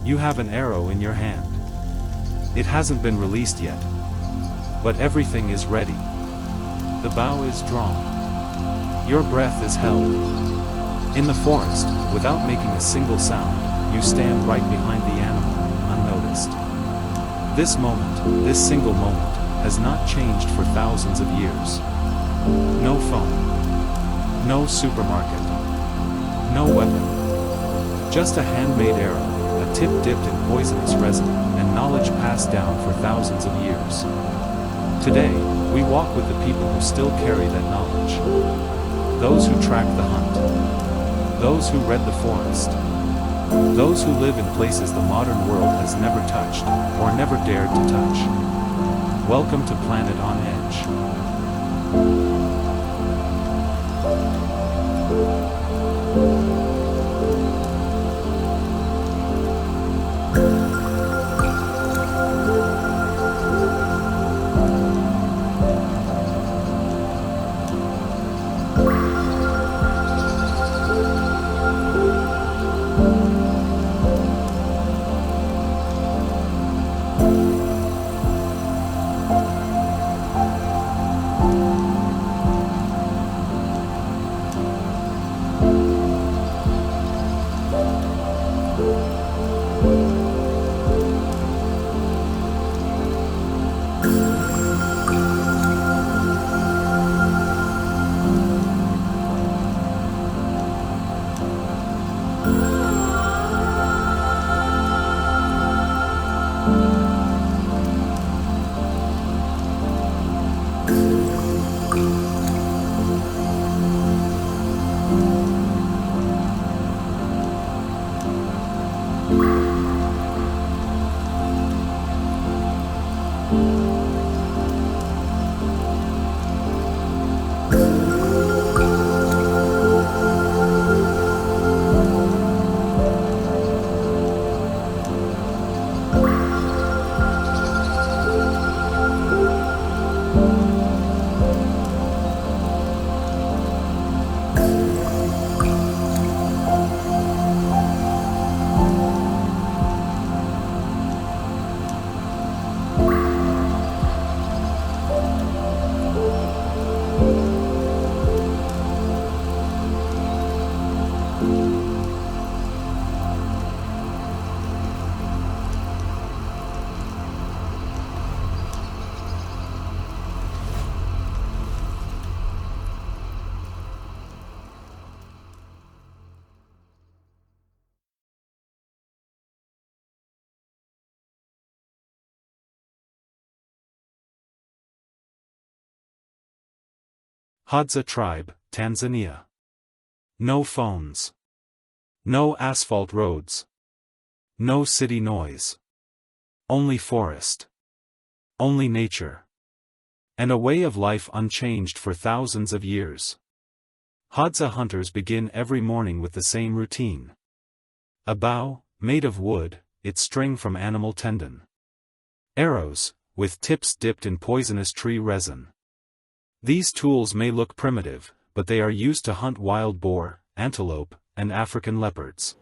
You have an arrow in your hand. It hasn't been released yet. But everything is ready. The bow is drawn. Your breath is held. In the forest, without making a single sound, you stand right behind the animal, unnoticed. This moment, this single moment, has not changed for thousands of years. No phone. No supermarket. No weapon. Just a handmade arrow, a tip dipped in poisonous resin, and knowledge passed down for thousands of years. Today, we walk with the people who still carry that knowledge. Those who track the hunt. Those who read the forest. Those who live in places the modern world has never touched, or never dared to touch. Welcome to Planet on Edge. Hadza tribe, Tanzania. No phones. No asphalt roads. No city noise. Only forest. Only nature. And a way of life unchanged for thousands of years. Hadza hunters begin every morning with the same routine. A bow, made of wood, its string from animal tendon. Arrows, with tips dipped in poisonous tree resin. These tools may look primitive, but they are used to hunt wild boar, antelope, and African leopards.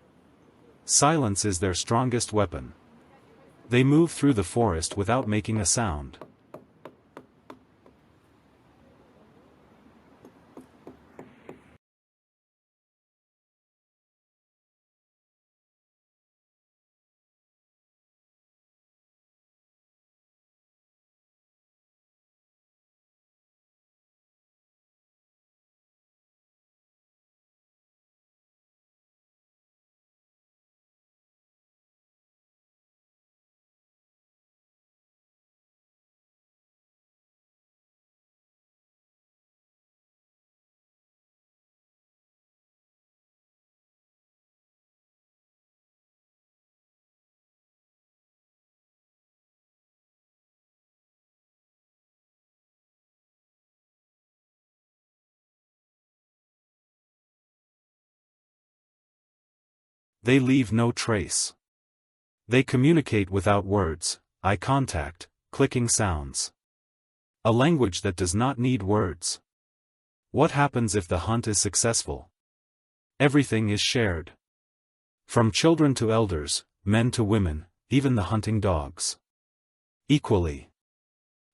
Silence is their strongest weapon. They move through the forest without making a sound. They leave no trace. They communicate without words, eye contact, clicking sounds. A language that does not need words. What happens if the hunt is successful? Everything is shared. From children to elders, men to women, even the hunting dogs. Equally.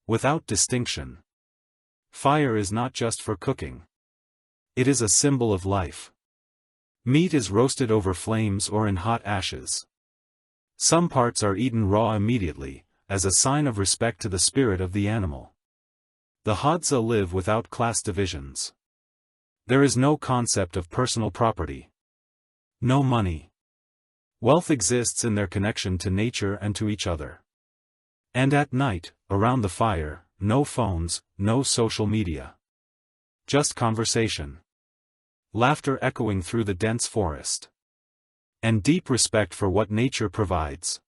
Without distinction. Fire is not just for cooking. It is a symbol of life. Meat is roasted over flames or in hot ashes. Some parts are eaten raw immediately, as a sign of respect to the spirit of the animal. The Hadza live without class divisions. There is no concept of personal property. No money. Wealth exists in their connection to nature and to each other. And at night, around the fire, no phones, no social media. Just conversation. Laughter echoing through the dense forest. And deep respect for what nature provides.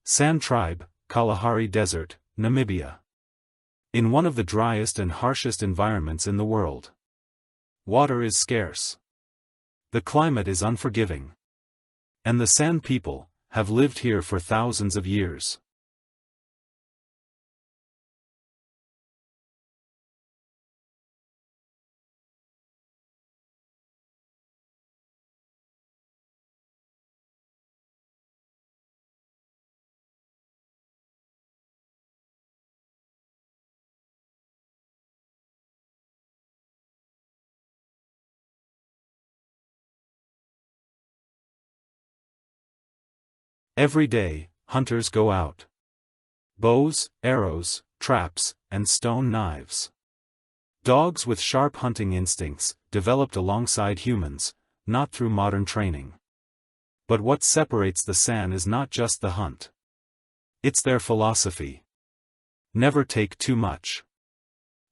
San Tribe, Kalahari Desert, Namibia. In one of the driest and harshest environments in the world. Water is scarce. The climate is unforgiving. And the San people have lived here for thousands of years. Every day, hunters go out. Bows, arrows, traps, and stone knives. Dogs with sharp hunting instincts, developed alongside humans, not through modern training. But what separates the San is not just the hunt. It's their philosophy. Never take too much.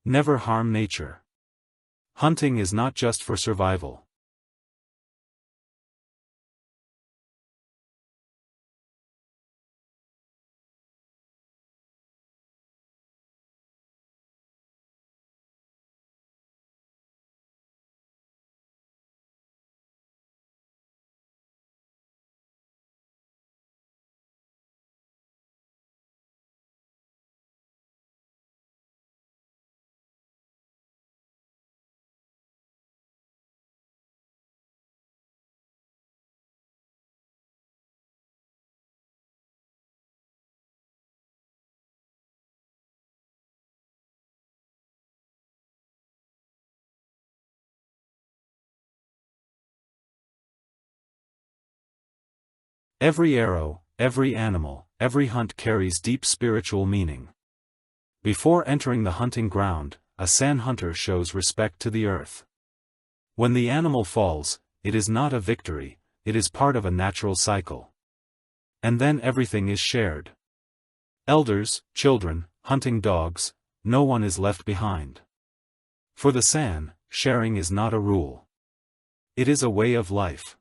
Never harm nature. Hunting is not just for survival. Every arrow, every animal, every hunt carries deep spiritual meaning. Before entering the hunting ground, a San hunter shows respect to the earth. When the animal falls, it is not a victory, it is part of a natural cycle. And then everything is shared. Elders, children, hunting dogs, no one is left behind. For the San, sharing is not a rule. It is a way of life.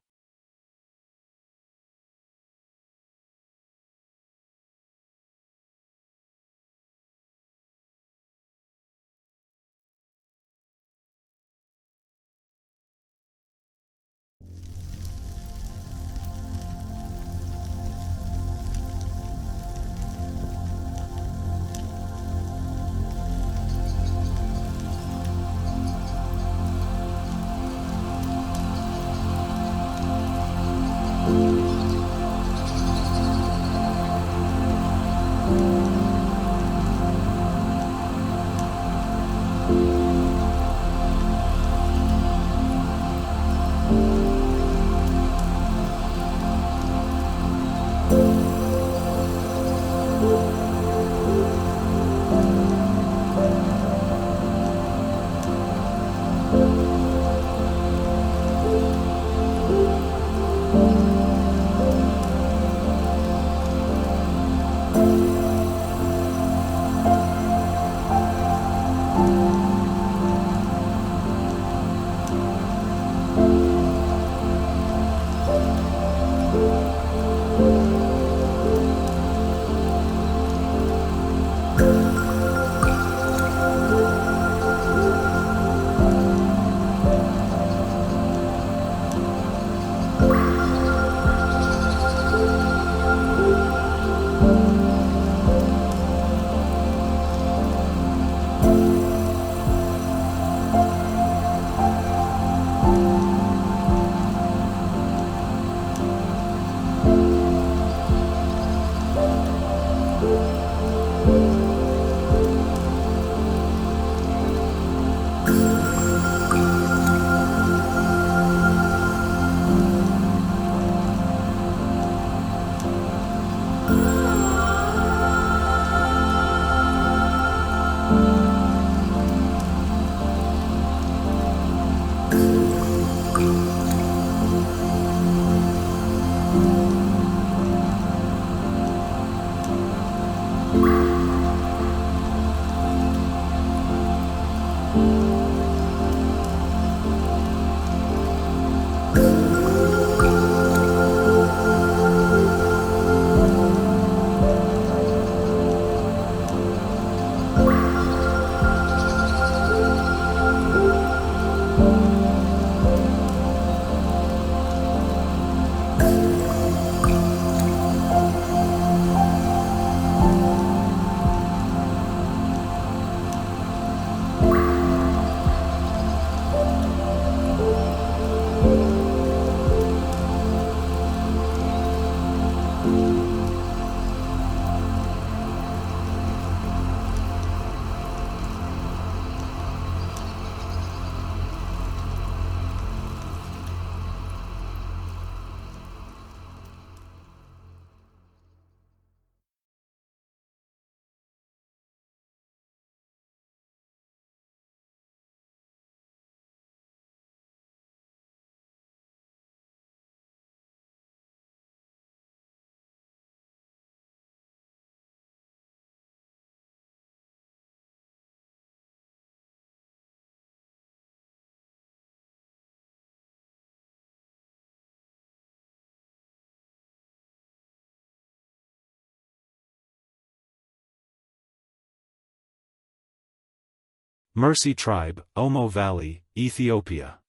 Mursi tribe, Omo Valley, Ethiopia.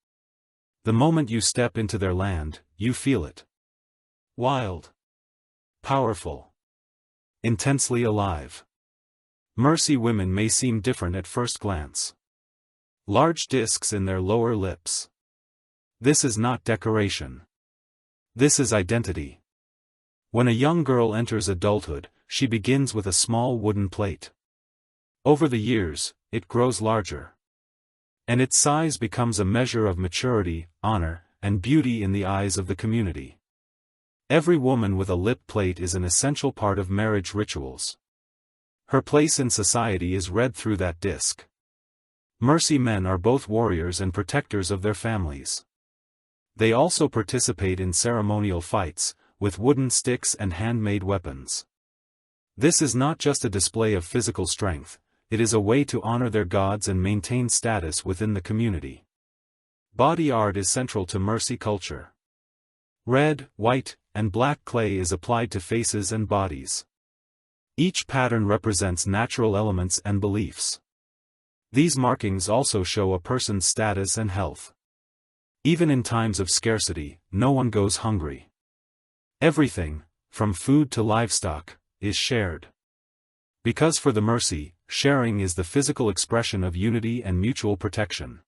The moment you step into their land, you feel it. Wild. Powerful. Intensely alive. Mursi women may seem different at first glance. Large discs in their lower lips. This is not decoration. This is identity. When a young girl enters adulthood, she begins with a small wooden plate. Over the years, it grows larger. And its size becomes a measure of maturity, honor, and beauty in the eyes of the community. Every woman with a lip plate is an essential part of marriage rituals. Her place in society is read through that disc. Mursi men are both warriors and protectors of their families. They also participate in ceremonial fights, with wooden sticks and handmade weapons. This is not just a display of physical strength, it is a way to honor their gods and maintain status within the community. Body art is central to Mursi culture. Red, white, and black clay is applied to faces and bodies. Each pattern represents natural elements and beliefs. These markings also show a person's status and health. Even in times of scarcity, no one goes hungry. Everything, from food to livestock, is shared. Because for the Mursi, sharing is the physical expression of unity and mutual protection.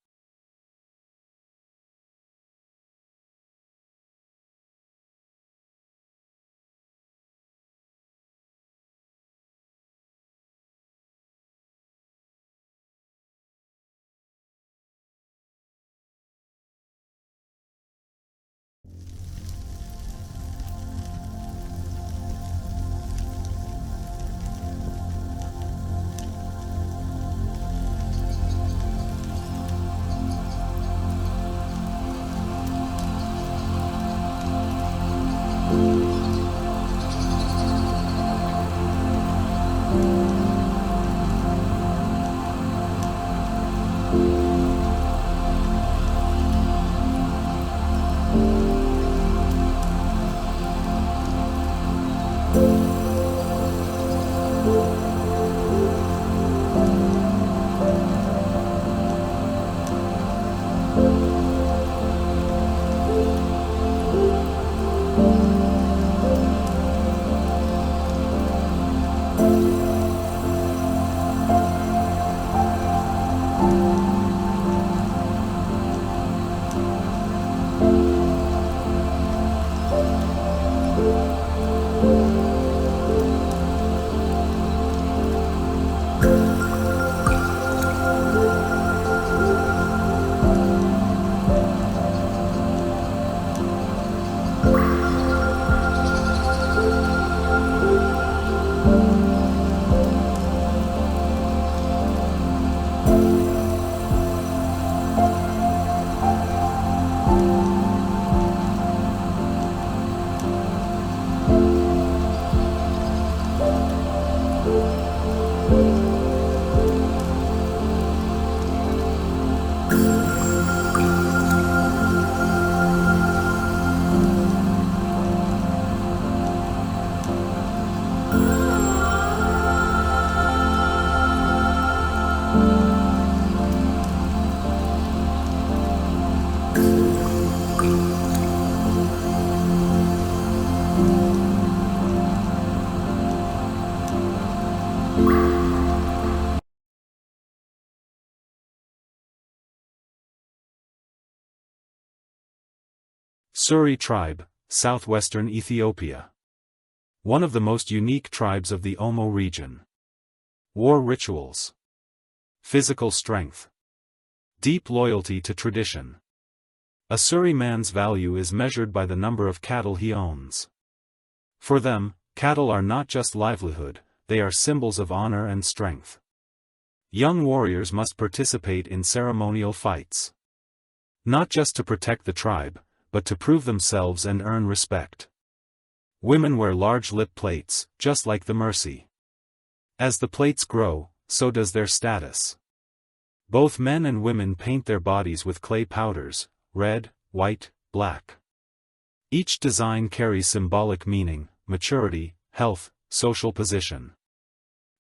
Suri tribe, southwestern Ethiopia. One of the most unique tribes of the Omo region. War rituals. Physical strength. Deep loyalty to tradition. A Suri man's value is measured by the number of cattle he owns. For them, cattle are not just livelihood, they are symbols of honor and strength. Young warriors must participate in ceremonial fights. Not just to protect the tribe, but to prove themselves and earn respect. Women wear large lip plates, just like the Mursi. As the plates grow, so does their status. Both men and women paint their bodies with clay powders, red, white, black. Each design carries symbolic meaning, maturity, health, social position.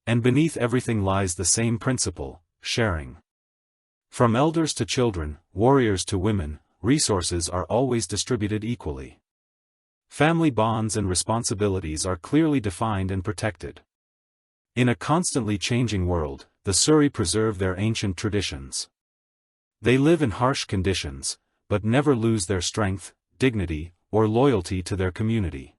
And beneath everything lies the same principle, sharing. From elders to children, warriors to women, resources are always distributed equally. Family bonds and responsibilities are clearly defined and protected. In a constantly changing world, the Suri preserve their ancient traditions. They live in harsh conditions, but never lose their strength, dignity, or loyalty to their community.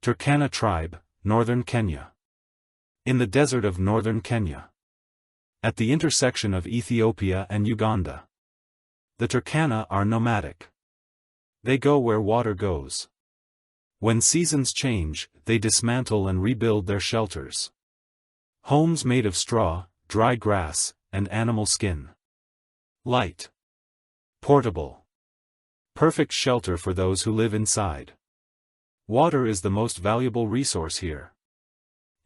Turkana tribe, northern Kenya. In the desert of northern Kenya. At the intersection of Ethiopia and Uganda. The Turkana are nomadic. They go where water goes. When seasons change, they dismantle and rebuild their shelters. Homes made of straw, dry grass, and animal skin. Light. Portable. Perfect shelter for those who live inside. Water is the most valuable resource here.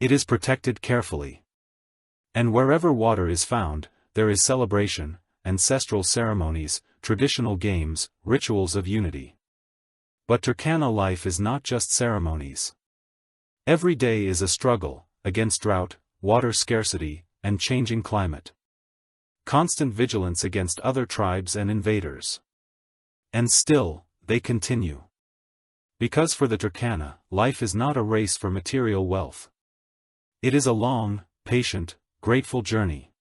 It is protected carefully. And wherever water is found, there is celebration, ancestral ceremonies, traditional games, rituals of unity. But Turkana life is not just ceremonies. Every day is a struggle, against drought, water scarcity, and changing climate. Constant vigilance against other tribes and invaders. And still, they continue. Because for the Turkana, life is not a race for material wealth. It is a long, patient, grateful journey.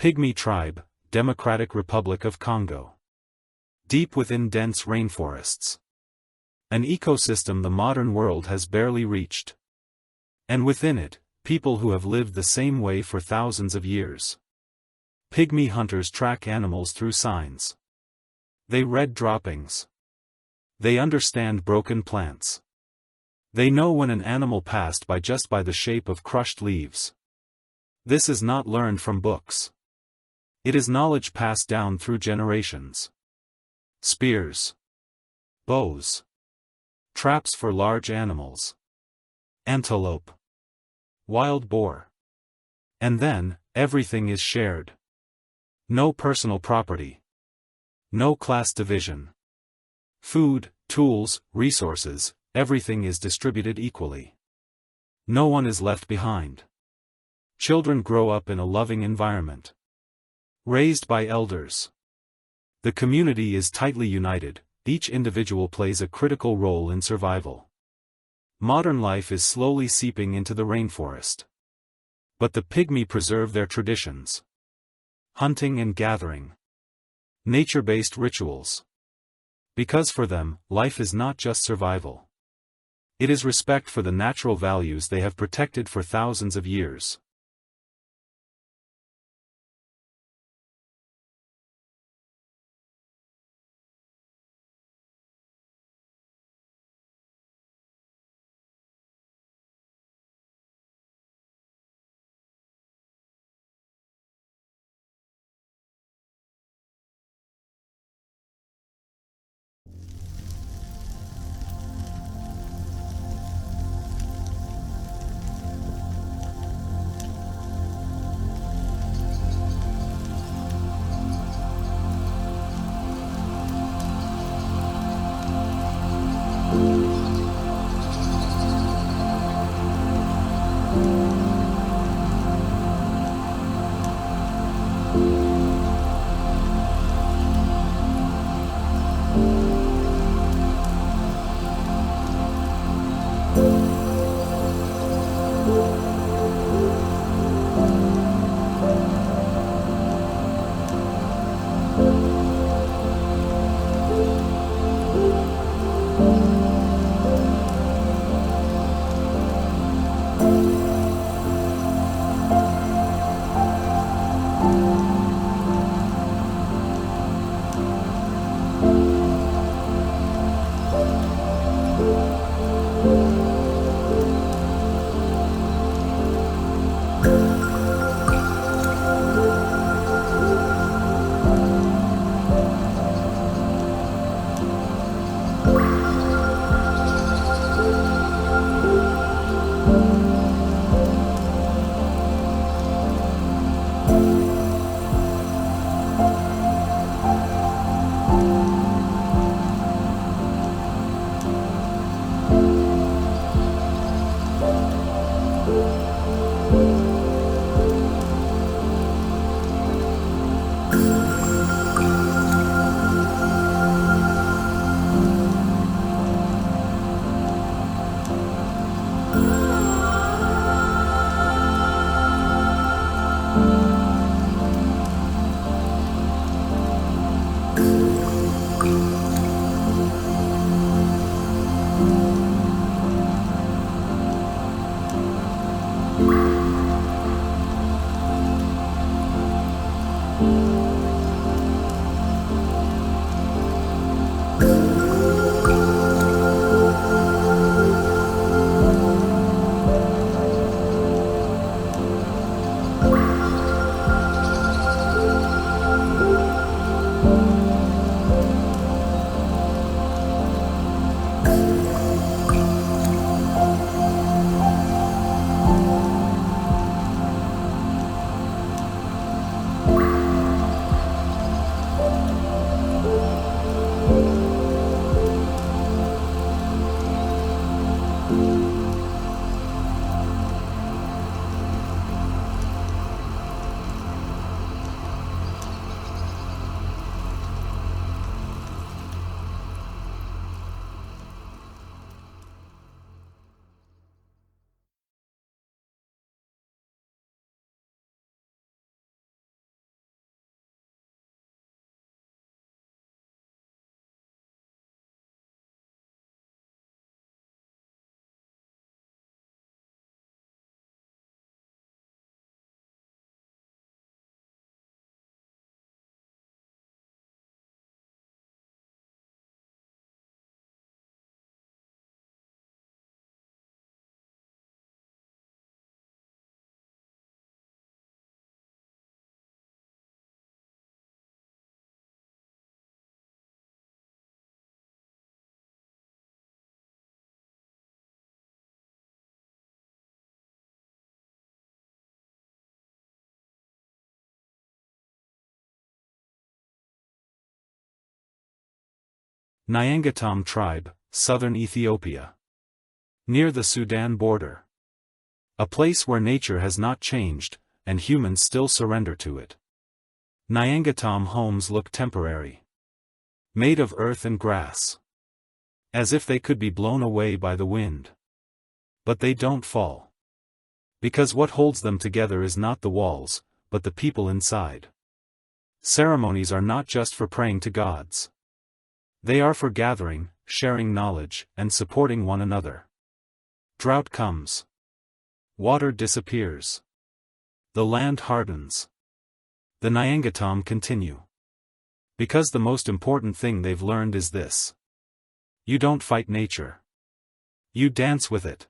Pygmy tribe, Democratic Republic of Congo. Deep within dense rainforests. An ecosystem the modern world has barely reached. And within it, people who have lived the same way for thousands of years. Pygmy hunters track animals through signs. They read droppings. They understand broken plants. They know when an animal passed by just by the shape of crushed leaves. This is not learned from books. It is knowledge passed down through generations. Spears. Bows. Traps for large animals. Antelope. Wild boar. And then, everything is shared. No personal property. No class division. Food, tools, resources, everything is distributed equally. No one is left behind. Children grow up in a loving environment. Raised by elders. The community is tightly united, each individual plays a critical role in survival. Modern life is slowly seeping into the rainforest. But the Pygmy preserve their traditions. Hunting and gathering. Nature-based rituals. Because for them, life is not just survival. It is respect for the natural values they have protected for thousands of years. Nyangatom tribe, southern Ethiopia. Near the Sudan border. A place where nature has not changed, and humans still surrender to it. Nyangatom homes look temporary. Made of earth and grass. As if they could be blown away by the wind. But they don't fall. Because what holds them together is not the walls, but the people inside. Ceremonies are not just for praying to gods. They are for gathering, sharing knowledge, and supporting one another. Drought comes. Water disappears. The land hardens. The Nyangatom continue. Because the most important thing they've learned is this. You don't fight nature. You dance with it.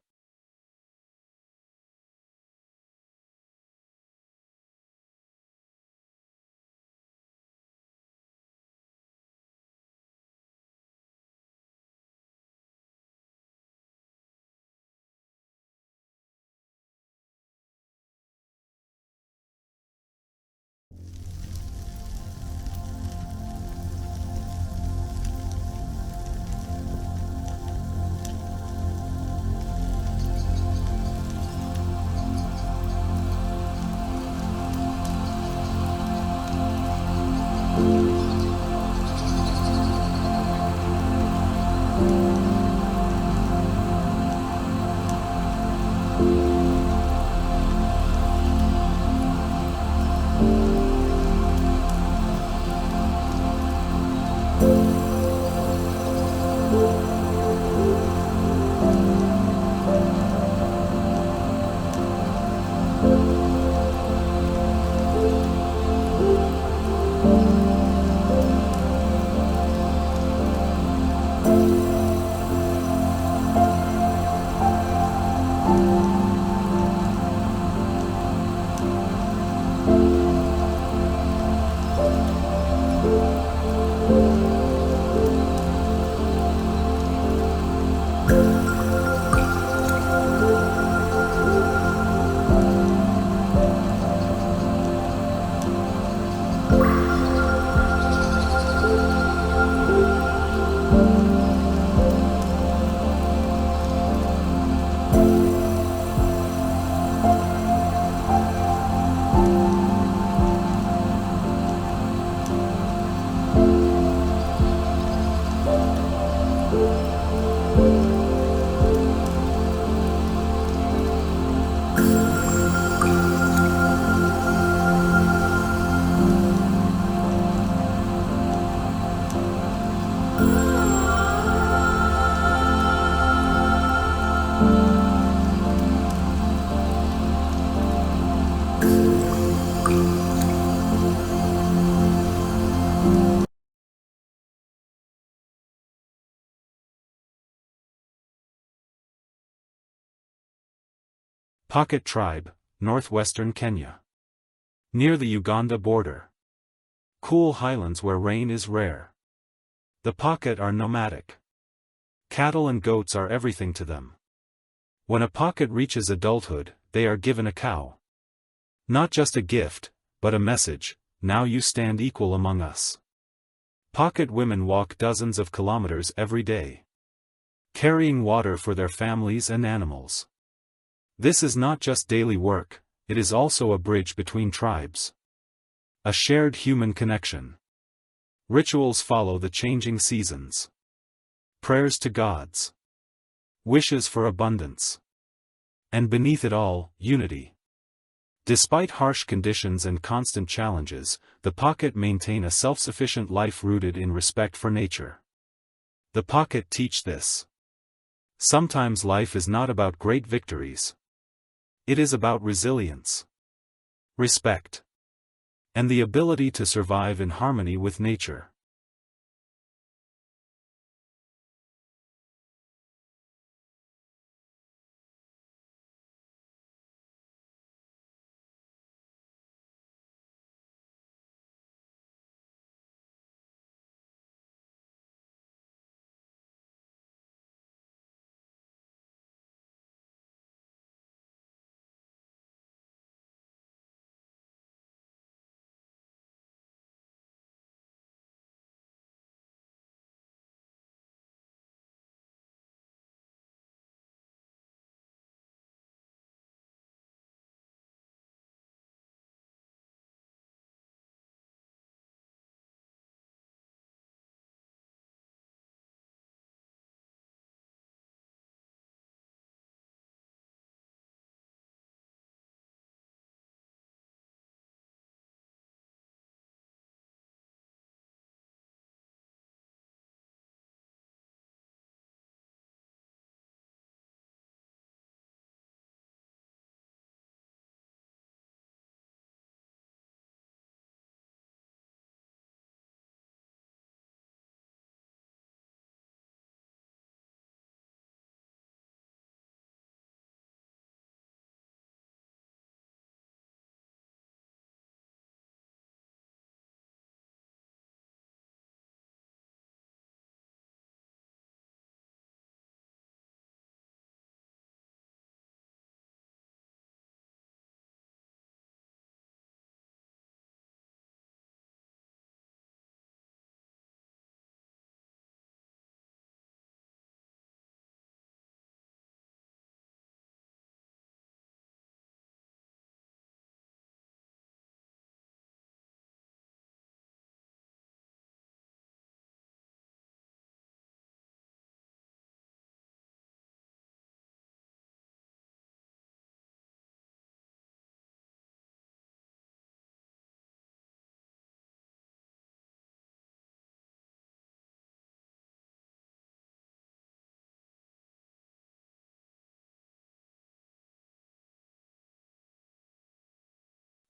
Pocket Tribe, northwestern Kenya. Near the Uganda border. Cool highlands where rain is rare. The Pocket are nomadic. Cattle and goats are everything to them. When a Pocket reaches adulthood, they are given a cow. Not just a gift, but a message, now you stand equal among us. Pocket women walk dozens of kilometers every day. Carrying water for their families and animals. This is not just daily work, it is also a bridge between tribes. A shared human connection. Rituals follow the changing seasons. Prayers to gods. Wishes for abundance. And beneath it all, unity. Despite harsh conditions and constant challenges, the Pocket maintain a self-sufficient life rooted in respect for nature. The Pocket teach this. Sometimes life is not about great victories. It is about resilience, respect, and the ability to survive in harmony with nature.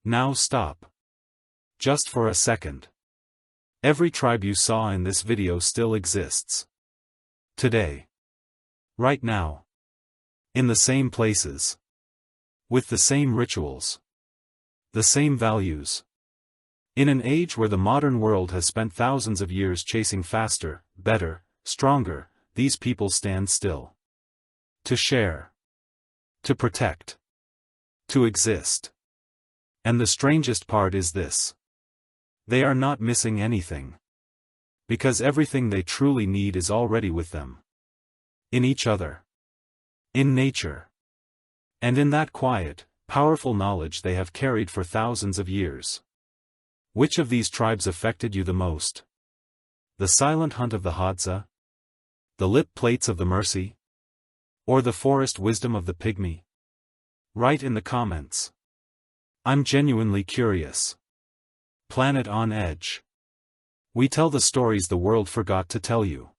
Now stop. Just for a second. Every tribe you saw in this video still exists. Today. Right now. In the same places. With the same rituals. The same values. In an age where the modern world has spent thousands of years chasing faster, better, stronger, these people stand still. To share. To protect. To exist. And the strangest part is this. They are not missing anything. Because everything they truly need is already with them. In each other. In nature. And in that quiet, powerful knowledge they have carried for thousands of years. Which of these tribes affected you the most? The silent hunt of the Hadza? The lip plates of the Mursi? Or the forest wisdom of the Pygmy? Write in the comments. I'm genuinely curious. Planet on Edge. We tell the stories the world forgot to tell you.